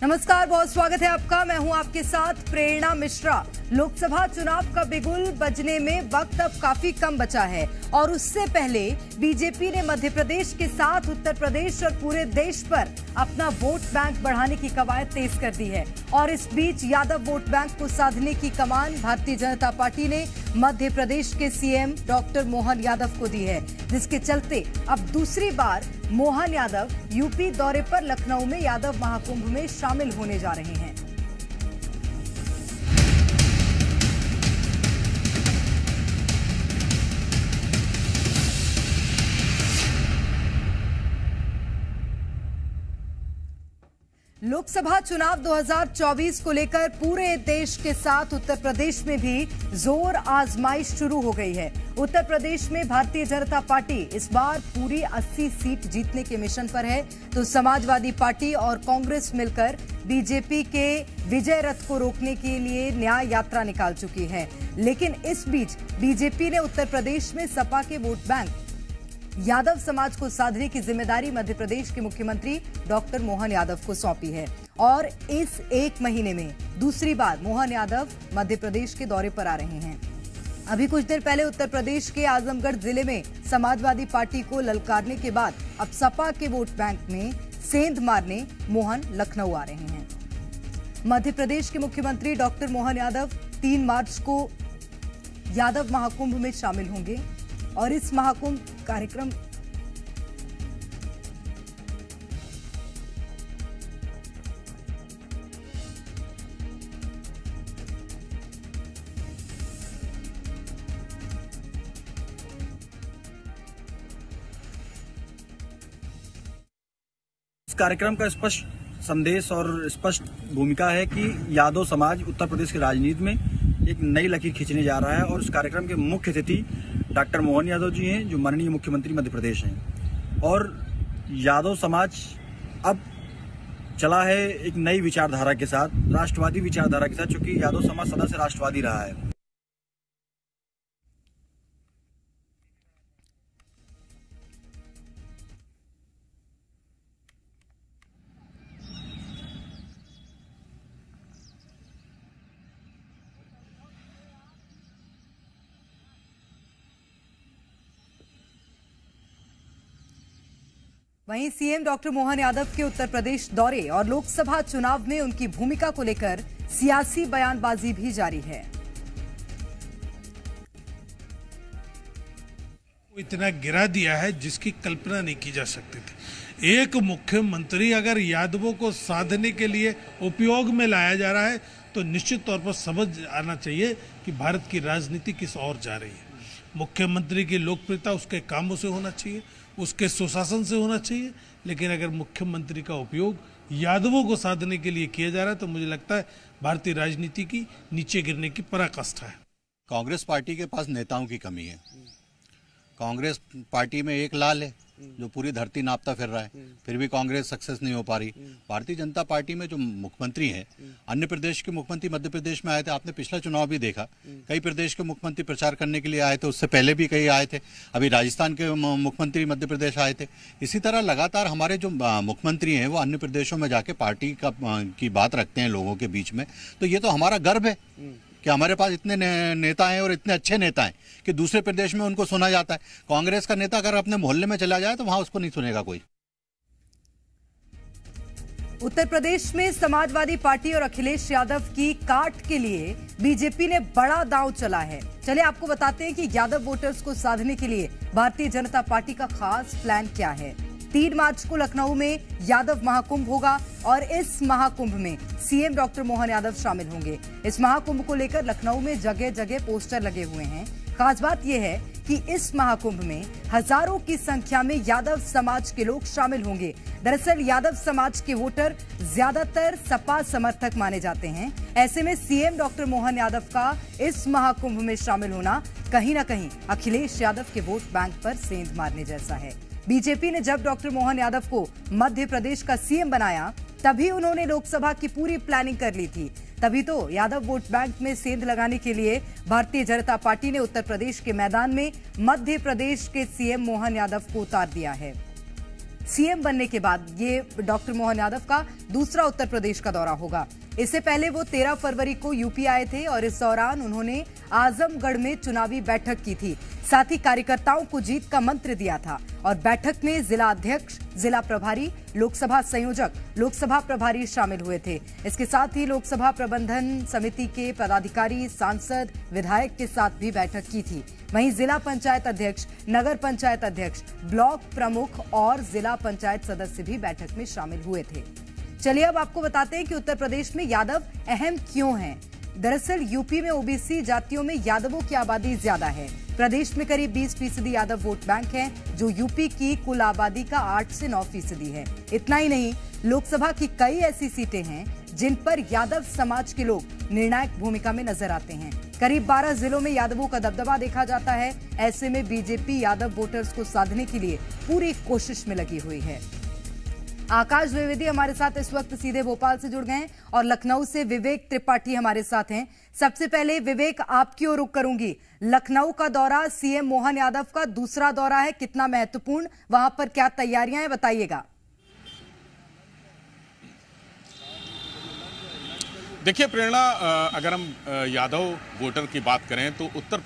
नमस्कार, बहुत स्वागत है आपका। मैं हूं आपके साथ प्रेरणा मिश्रा। लोकसभा चुनाव का बिगुल बजने में वक्त अब काफी कम बचा है और उससे पहले बीजेपी ने मध्य प्रदेश के साथ उत्तर प्रदेश और पूरे देश पर अपना वोट बैंक बढ़ाने की कवायद तेज कर दी है। और इस बीच यादव वोट बैंक को साधने की कमान भारतीय जनता पार्टी ने मध्य प्रदेश के सीएम डॉक्टर मोहन यादव को दी है, जिसके चलते अब दूसरी बार मोहन यादव यूपी दौरे पर लखनऊ में यादव महाकुंभ में शामिल होने जा रहे हैं। लोकसभा चुनाव 2024 को लेकर पूरे देश के साथ उत्तर प्रदेश में भी जोर आजमाइश शुरू हो गई है। उत्तर प्रदेश में भारतीय जनता पार्टी इस बार पूरी 80 सीट जीतने के मिशन पर है, तो समाजवादी पार्टी और कांग्रेस मिलकर बीजेपी के विजय रथ को रोकने के लिए न्याय यात्रा निकाल चुकी है। लेकिन इस बीच बीजेपी ने उत्तर प्रदेश में सपा के वोट बैंक यादव समाज को साधने की जिम्मेदारी मध्य प्रदेश के मुख्यमंत्री डॉक्टर मोहन यादव को सौंपी है और इस एक महीने में दूसरी बार मोहन यादव मध्य प्रदेश के दौरे पर आ रहे हैं। अभी कुछ देर पहले उत्तर प्रदेश के आजमगढ़ जिले में समाजवादी पार्टी को ललकारने के बाद अब सपा के वोट बैंक में सेंध मारने मोहन लखनऊ आ रहे हैं। मध्य प्रदेश के मुख्यमंत्री डॉक्टर मोहन यादव 3 मार्च को यादव महाकुंभ में शामिल होंगे और इस महाकुंभ कार्यक्रम इस कार्यक्रम का स्पष्ट संदेश और स्पष्ट भूमिका है कि यादव समाज उत्तर प्रदेश की राजनीति में एक नई लकीर खींचने जा रहा है और इस कार्यक्रम के मुख्य अतिथि डॉक्टर मोहन यादव जी हैं, जो माननीय मुख्यमंत्री मध्य प्रदेश हैं। और यादव समाज अब चला है एक नई विचारधारा के साथ, राष्ट्रवादी विचारधारा के साथ, क्योंकि यादव समाज सदा से राष्ट्रवादी रहा है। वहीं सीएम डॉक्टर मोहन यादव के उत्तर प्रदेश दौरे और लोकसभा चुनाव में उनकी भूमिका को लेकर सियासी बयानबाजी भी जारी है। इतना गिरा दिया है जिसकी कल्पना नहीं की जा सकती थी। एक मुख्यमंत्री अगर यादवों को साधने के लिए उपयोग में लाया जा रहा है तो निश्चित तौर पर समझ आना चाहिए कि भारत की राजनीति किस ओर जा रही है। मुख्यमंत्री की लोकप्रियता उसके कामों से होना चाहिए, उसके सुशासन से होना चाहिए, लेकिन अगर मुख्यमंत्री का उपयोग यादवों को साधने के लिए किया जा रहा है तो मुझे लगता है भारतीय राजनीति की नीचे गिरने की पराकाष्ठा है। कांग्रेस पार्टी के पास नेताओं की कमी है। कांग्रेस पार्टी में एक लाल है जो पूरी धरती नापता फिर रहा है, फिर भी कांग्रेस सक्सेस नहीं हो पा रही। भारतीय जनता पार्टी में जो मुख्यमंत्री हैं, अन्य प्रदेश के मुख्यमंत्री मध्य प्रदेश में आए थे, आपने पिछला चुनाव भी देखा, कई प्रदेश के मुख्यमंत्री प्रचार करने के लिए आए थे, उससे पहले भी कई आए थे, अभी राजस्थान के मुख्यमंत्री मध्य प्रदेश आए थे। इसी तरह लगातार हमारे जो मुख्यमंत्री हैं वो अन्य प्रदेशों में जाके पार्टी की बात रखते हैं लोगों के बीच में। तो ये तो हमारा गर्व है कि हमारे पास इतने नेता हैं और इतने अच्छे नेता हैं कि दूसरे प्रदेश में उनको सुना जाता है। कांग्रेस का नेता अगर अपने मोहल्ले में चला जाए तो वहां उसको नहीं सुनेगा कोई। उत्तर प्रदेश में समाजवादी पार्टी और अखिलेश यादव की काट के लिए बीजेपी ने बड़ा दांव चला है। चलिए आपको बताते हैं कि यादव वोटर्स को साधने के लिए भारतीय जनता पार्टी का खास प्लान क्या है। 3 मार्च को लखनऊ में यादव महाकुंभ होगा और इस महाकुंभ में सीएम डॉक्टर मोहन यादव शामिल होंगे। इस महाकुंभ को लेकर लखनऊ में जगह जगह पोस्टर लगे हुए हैं। खास बात यह है कि इस महाकुंभ में हजारों की संख्या में यादव समाज के लोग शामिल होंगे। दरअसल यादव समाज के वोटर ज्यादातर सपा समर्थक माने जाते हैं। ऐसे में सीएम डॉक्टर मोहन यादव का इस महाकुंभ में शामिल होना कहीं न कहीं अखिलेश यादव के वोट बैंक पर सेंध मारने जैसा है। बीजेपी ने जब डॉक्टर मोहन यादव को मध्य प्रदेश का सीएम बनाया तभी उन्होंने लोकसभा की पूरी प्लानिंग कर ली थी। तभी तो यादव वोट बैंक में सेंध लगाने के लिए भारतीय जनता पार्टी ने उत्तर प्रदेश के मैदान में मध्य प्रदेश के सीएम मोहन यादव को उतार दिया है। सीएम बनने के बाद ये डॉक्टर मोहन यादव का दूसरा उत्तर प्रदेश का दौरा होगा। इससे पहले वो 13 फरवरी को यूपी आए थे और इस दौरान उन्होंने आजमगढ़ में चुनावी बैठक की थी। साथ ही कार्यकर्ताओं को जीत का मंत्र दिया था और बैठक में जिला अध्यक्ष, जिला प्रभारी, लोकसभा संयोजक, लोकसभा प्रभारी शामिल हुए थे। इसके साथ ही लोकसभा प्रबंधन समिति के पदाधिकारी, सांसद, विधायक के साथ भी बैठक की थी। वहीं जिला पंचायत अध्यक्ष, नगर पंचायत अध्यक्ष, ब्लॉक प्रमुख और जिला पंचायत सदस्य भी बैठक में शामिल हुए थे। चलिए अब आपको बताते हैं कि उत्तर प्रदेश में यादव अहम क्यों हैं। दरअसल यूपी में ओबीसी जातियों में यादवों की आबादी ज्यादा है। प्रदेश में करीब 20% यादव वोट बैंक है, जो यूपी की कुल आबादी का 8 से 9% है। इतना ही नहीं, लोकसभा की कई ऐसी सीटें हैं जिन पर यादव समाज के लोग निर्णायक भूमिका में नजर आते हैं। करीब 12 जिलों में यादवों का दबदबा देखा जाता है। ऐसे में बीजेपी यादव वोटर्स को साधने के लिए पूरी कोशिश में लगी हुई है। आकाश द्विवेदी हमारे साथ इस वक्त सीधे भोपाल से जुड़ गए हैं और लखनऊ से विवेक त्रिपाठी हमारे साथ हैं। सबसे पहले विवेक, आपकी ओर रुख करूंगी। लखनऊ का दौरा सीएम मोहन यादव का दूसरा दौरा है, कितना महत्वपूर्ण, वहां पर क्या तैयारियां हैं, बताइएगा। देखिए प्रेरणा, अगर हम यादव वोटर की बात करें तो उत्तर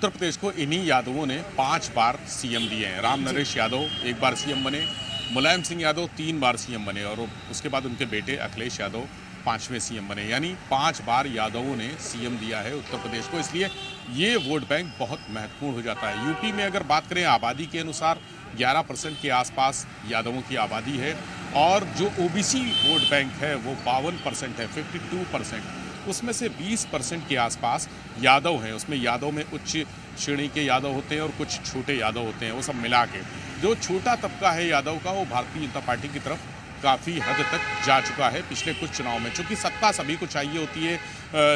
प्रदेश को इन्हीं यादवों ने 5 बार सीएम दिए हैं। राम नरेश यादव 1 बार सीएम बने, मुलायम सिंह यादव 3 बार सीएम बने और उसके बाद उनके बेटे अखिलेश यादव 5वें सीएम बने। यानी 5 बार यादवों ने सीएम दिया है उत्तर प्रदेश को, इसलिए ये वोट बैंक बहुत महत्वपूर्ण हो जाता है। यूपी में अगर बात करें आबादी के अनुसार 11% के आसपास यादवों की आबादी है और जो ओबीसी वोट बैंक है वो 52% है, 52%। उसमें से 20% के आसपास यादव हैं। उसमें यादव में उच्च श्रेणी के यादव होते हैं और कुछ छोटे यादव होते हैं, वो सब मिला के जो छोटा तबका है यादव का वो भारतीय जनता पार्टी की तरफ काफ़ी हद तक जा चुका है पिछले कुछ चुनाव में। चूँकि सत्ता सभी को चाहिए होती है,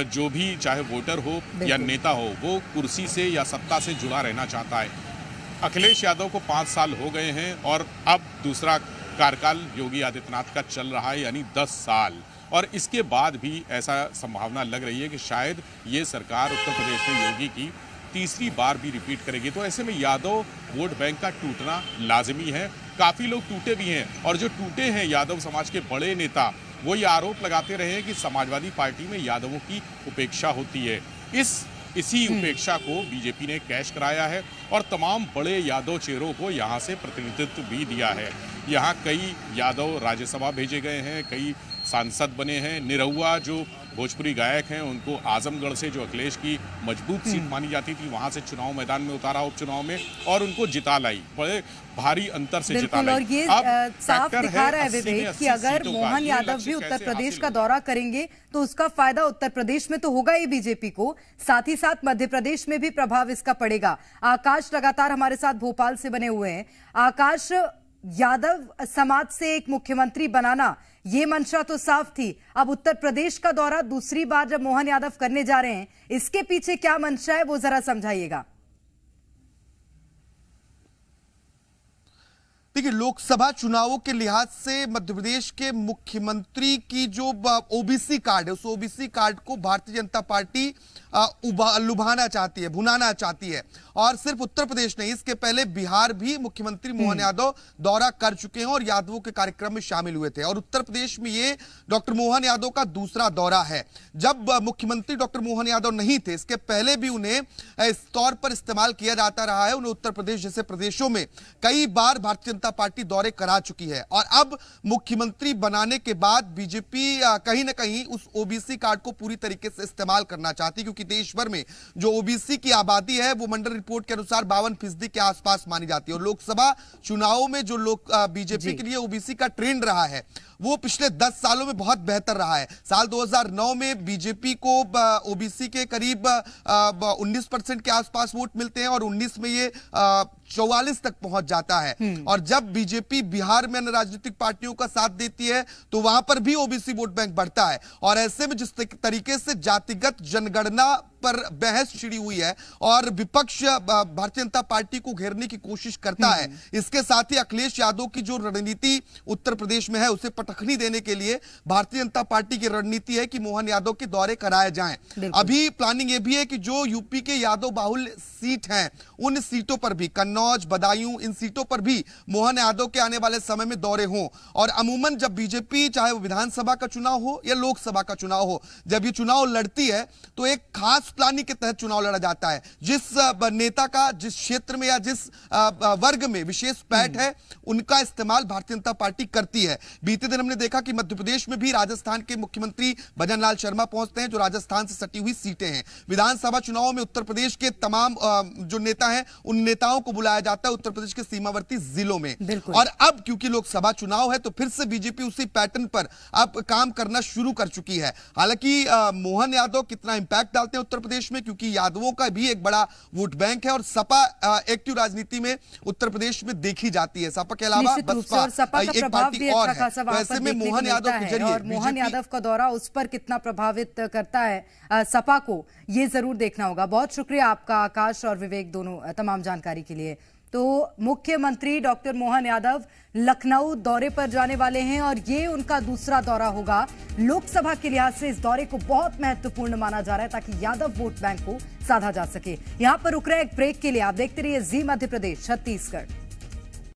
जो भी चाहे वोटर हो या नेता हो वो कुर्सी से या सत्ता से जुड़ा रहना चाहता है। अखिलेश यादव को 5 साल हो गए हैं और अब दूसरा कार्यकाल योगी आदित्यनाथ का चल रहा है, यानी 10 साल। और इसके बाद भी ऐसा संभावना लग रही है कि शायद ये सरकार उत्तर प्रदेश में योगी की तीसरी बार भी रिपीट करेगी। तो ऐसे में यादव वोट बैंक का टूटना लाजमी है। काफ़ी लोग टूटे भी हैं और जो टूटे हैं यादव समाज के बड़े नेता वो ये आरोप लगाते रहे हैं कि समाजवादी पार्टी में यादवों की उपेक्षा होती है। इसी उपेक्षा को बीजेपी ने कैश कराया है और तमाम बड़े यादव चेहरों को यहाँ से प्रतिनिधित्व भी दिया है। यहाँ कई यादव राज्यसभा भेजे गए हैं, कई सांसद बने हैं। निरहुआ जो भोजपुरी गायक हैं उनको आजमगढ़ से, जो अखिलेश की मजबूत सीट मानी जाती थी, वहां से चुनाव मैदान में उतारा उपचुनाव में और उनको जिता लाई, बड़े भारी अंतर से जिता लाई। और ये साफ दिखा रहा है विवेक कि अगर मोहन यादव भी उत्तर प्रदेश का दौरा करेंगे तो उसका फायदा उत्तर प्रदेश में तो होगा ही बीजेपी को, साथ ही साथ मध्य प्रदेश में भी प्रभाव इसका पड़ेगा। आकाश लगातार हमारे साथ भोपाल से बने हुए हैं। आकाश, यादव समाज से एक मुख्यमंत्री बनाना ये मंशा तो साफ थी, अब उत्तर प्रदेश का दौरा दूसरी बार जब मोहन यादव करने जा रहे हैं, इसके पीछे क्या मंशा है वो जरा समझाइएगा। देखिए, लोकसभा चुनावों के लिहाज से मध्य प्रदेश के मुख्यमंत्री की जो ओबीसी कार्ड है, उस ओबीसी कार्ड को भारतीय जनता पार्टी लुभाना चाहती है, भुनाना चाहती है। और सिर्फ उत्तर प्रदेश नहीं, इसके पहले बिहार भी मुख्यमंत्री मोहन यादव दौरा कर चुके हैं और यादवों के कार्यक्रम में शामिल हुए थे। और उत्तर प्रदेश में ये डॉक्टर मोहन यादव का दूसरा दौरा है। जब मुख्यमंत्री डॉक्टर मोहन यादव नहीं थे, इसके पहले भी उन्हें इस तौर पर इस्तेमाल किया जाता रहा है। उन्हें उत्तर प्रदेश जैसे प्रदेशों में कई बार भारतीय जनता पार्टी दौरे करा चुकी है और अब मुख्यमंत्री बनाने के बाद बीजेपी कहीं ना कहीं उस ओबीसी कार्ड को पूरी तरीके से इस्तेमाल करना चाहती है, क्योंकि देश भर में जो ओबीसी की आबादी है वो मंडल रिपोर्ट के अनुसार 52% के आसपास मानी जाती है। और लोकसभा चुनावों में जो लोग बीजेपी के लिए ओबीसी का ट्रेंड रहा है वो पिछले 10 सालों में बहुत बेहतर रहा है। साल 2009 में बीजेपी को ओबीसी के करीब 19% के आसपास वोट मिलते हैं और 19 में ये 44 तक पहुंच जाता है। और जब बीजेपी बिहार में अन्य राजनीतिक पार्टियों का साथ देती है तो वहां पर भी ओबीसी वोट बैंक बढ़ता है। और ऐसे में जिस तरीके से जातिगत जनगणना पर बहस छिड़ी हुई है और विपक्ष भारतीय जनता पार्टी को घेरने की कोशिश करता है। इसके साथ ही अखिलेश यादव की जो रणनीति उत्तर प्रदेश में है उसे पटखनी देने के लिए भारतीय जनता पार्टी की रणनीति है कि मोहन यादव के दौरे कराए जाएं। अभी प्लानिंग ये भी है कि जो यूपी के यादव बाहुल सीट हैं उन सीटों पर भी, कन्नौज, बदायूं, इन सीटों पर भी मोहन यादव के आने वाले समय में दौरे हों। और अमूमन जब बीजेपी, चाहे वो विधानसभा का चुनाव हो या लोकसभा का चुनाव हो, जब ये चुनाव लड़ती है तो एक खास प्लानिंग के तहत चुनाव लड़ा जाता है। जिस नेता का जिस क्षेत्र में या जिस वर्ग में विशेष पैठ है उनका इस्तेमाल भारतीय जनता पार्टी करती है। बीते दिन हमने देखा कि मध्य प्रदेश में भी राजस्थान के मुख्यमंत्री भजन लाल शर्मा पहुंचते हैं, जो राजस्थान से सटी हुई सीटें हैं। विधानसभा चुनाव में उत्तर प्रदेश के तमाम जो नेता हैं उन नेताओं को बुलाया जाता है उत्तर प्रदेश के सीमावर्ती जिलों में। और अब क्योंकि लोकसभा चुनाव है तो फिर से बीजेपी उसी पैटर्न पर अब काम करना शुरू कर चुकी है। हालांकि मोहन यादव कितना इंपैक्ट डालते हैं उत्तर प्रदेश में, क्योंकि यादवों का भी एक बड़ा वोट बैंक है और सपा एक्टिव राजनीति में उत्तर प्रदेश में देखी जाती है। सपा के अलावा बसपा एक पार्टी और है। वैसे में मोहन यादव के जरिए मोहन यादव का दौरा उस पर कितना प्रभावित करता है सपा को, ये जरूर देखना होगा। बहुत शुक्रिया आपका आकाश और विवेक, दोनों तमाम जानकारी के लिए। तो मुख्यमंत्री डॉक्टर मोहन यादव लखनऊ दौरे पर जाने वाले हैं और ये उनका दूसरा दौरा होगा। लोकसभा के लिहाज से इस दौरे को बहुत महत्वपूर्ण माना जा रहा है ताकि यादव वोट बैंक को साधा जा सके। यहां पर रुक रहे एक ब्रेक के लिए। आप देखते रहिए जी मध्य प्रदेश छत्तीसगढ़।